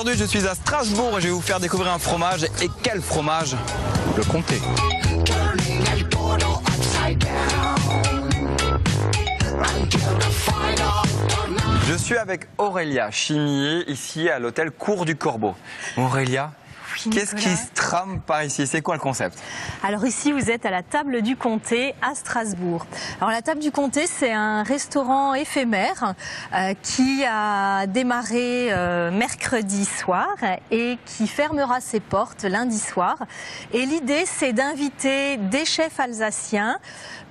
Aujourd'hui, je suis à Strasbourg et je vais vous faire découvrir un fromage. Et quel fromage? Le comté. Je suis avec Aurélia Chimier, ici à l'hôtel Cour du Corbeau. Aurélia, qu'est-ce qui se trame par ici? C'est quoi le concept? Alors ici, vous êtes à la table du comté à Strasbourg. Alors la table du comté, c'est un restaurant éphémère qui a démarré mercredi soir et qui fermera ses portes lundi soir. Et l'idée, c'est d'inviter des chefs alsaciens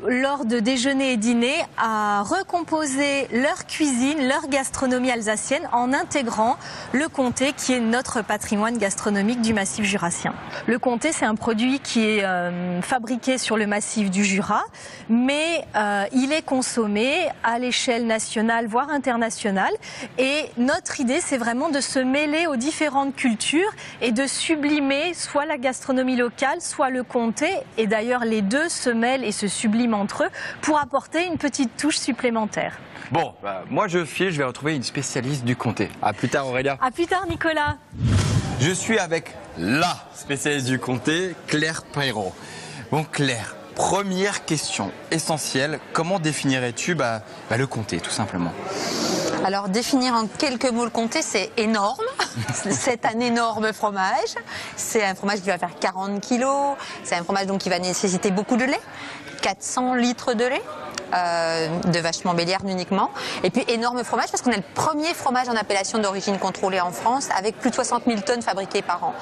lors de déjeuner et dîner à recomposer leur cuisine, leur gastronomie alsacienne en intégrant le comté qui est notre patrimoine gastronomique du massif jurassien. Le comté, c'est un produit qui est fabriqué sur le massif du Jura, mais il est consommé à l'échelle nationale, voire internationale. Et notre idée, c'est vraiment de se mêler aux différentes cultures et de sublimer soit la gastronomie locale, soit le comté. Et d'ailleurs, les deux se mêlent et se subliment entre eux pour apporter une petite touche supplémentaire. Bon, moi je file, je vais retrouver une spécialiste du comté. À plus tard Aurélia. À plus tard Nicolas. Je suis avec la spécialiste du comté, Claire Perrault. Bon Claire, première question essentielle, comment définirais-tu le comté tout simplement? Alors définir en quelques mots le comté, c'est énorme. C'est un énorme fromage. C'est un fromage qui va faire 40 kilos. C'est un fromage donc qui va nécessiter beaucoup de lait, 400 litres de lait. De vache Montbéliarde uniquement. Et puis énorme fromage parce qu'on est le premier fromage en appellation d'origine contrôlée en France avec plus de 60 000 tonnes fabriquées par an.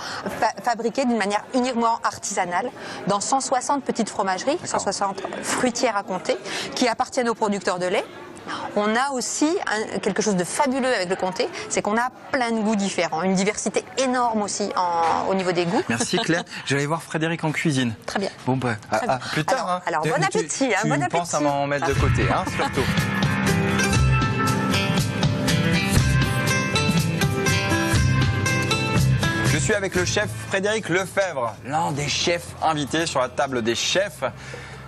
Fabriquées d'une manière uniquement artisanale dans 160 petites fromageries, 160 fruitières à compter qui appartiennent aux producteurs de lait. On a aussi quelque chose de fabuleux avec le comté, c'est qu'on a plein de goûts différents, une diversité énorme aussi au niveau des goûts. Merci Claire, je vais aller voir Frédéric en cuisine. Très bien. Bon plus tard. Alors bon appétit, bon appétit. Tu penses à m'en mettre de côté, surtout. Je suis avec le chef Frédéric Lefebvre, l'un des chefs invités sur la table des chefs.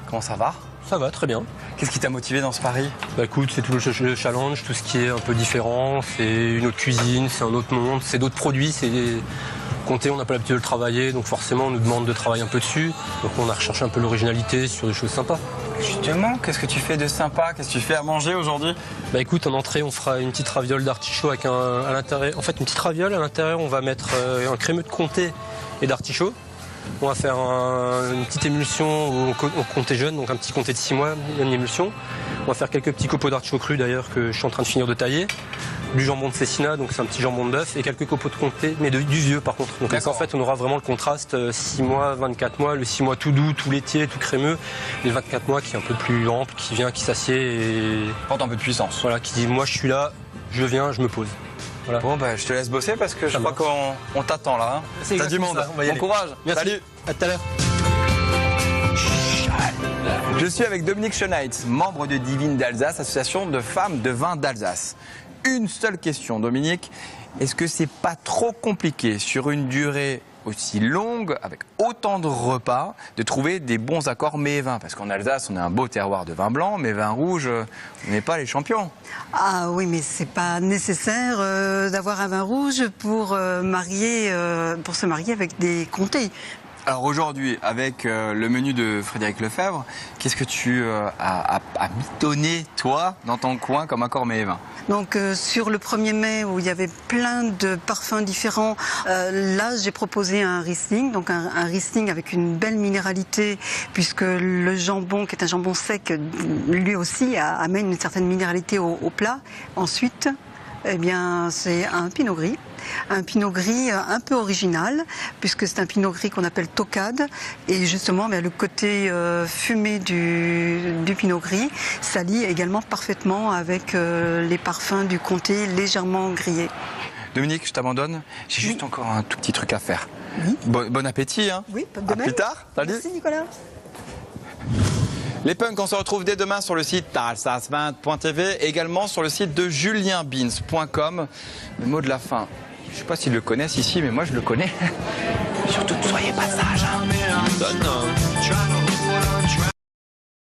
Comment ça va? Ça va, très bien. Qu'est-ce qui t'a motivé dans ce pari? Écoute, c'est tout le challenge, tout ce qui est un peu différent, c'est une autre cuisine, c'est un autre monde, c'est d'autres produits, c'est des comté, on n'a pas l'habitude de le travailler, donc forcément on nous demande de travailler un peu dessus. Donc on a recherché un peu l'originalité sur des choses sympas. Justement, qu'est-ce que tu fais de sympa? Qu'est-ce que tu fais à manger aujourd'hui? Écoute, en entrée, on fera une petite raviole d'artichaut avec à l'intérieur. En fait, une petite raviole, à l'intérieur, on va mettre un crémeux de comté et d'artichaut. On va faire une petite émulsion au comté jeune, donc un petit comté de 6 mois, une émulsion. On va faire quelques petits copeaux d'artichaut cru d'ailleurs que je suis en train de finir de tailler. Du jambon de Cécina, donc c'est un petit jambon de bœuf, et quelques copeaux de comté, mais du vieux par contre. Donc en fait, on aura vraiment le contraste 6 mois, 24 mois, le 6 mois tout doux, tout laitier, tout crémeux, et le 24 mois qui est un peu plus ample, qui vient, qui s'assied et porte un peu de puissance. Voilà, qui dit moi je suis là, je viens, je me pose. Voilà. Bon je te laisse bosser parce que je crois qu'on t'attend là. T'as du monde. Bon courage. Merci. Salut. À tout à l'heure. Je suis avec Dominique Schoeneitz, membre de Divine d'Alsace, association de femmes de vin d'Alsace. Une seule question, Dominique. Est-ce que c'est pas trop compliqué sur une durée aussi longue, avec autant de repas, de trouver des bons accords mets et vins? Parce qu'en Alsace, on a un beau terroir de vin blanc, mais vin rouge, on n'est pas les champions. Ah oui, mais c'est pas nécessaire d'avoir un vin rouge pour se marier avec des comtés. Alors aujourd'hui, avec le menu de Frédéric Lefebvre, qu'est-ce que tu as mitonné, toi, dans ton coin, comme accord mets et vins? Donc sur le 1er mai, où il y avait plein de parfums différents, là j'ai proposé un Riesling, donc un Riesling avec une belle minéralité, puisque le jambon, qui est un jambon sec, lui aussi amène une certaine minéralité au plat. Ensuite, eh bien, c'est un pinot gris. Un pinot gris un peu original, puisque c'est un pinot gris qu'on appelle tocade. Et justement, le côté fumé du pinot gris s'allie également parfaitement avec les parfums du comté légèrement grillés. Dominique, je t'abandonne. J'ai juste encore un tout petit truc à faire. Oui. Bon appétit. Oui, pas de même. À plus tard. Salut. Merci Nicolas. Les punks, on se retrouve dès demain sur le site alsace20.tv, également sur le site de julienbins.com. Le mot de la fin, je ne sais pas s'ils le connaissent ici, mais moi je le connais. Surtout ne soyez pas sages.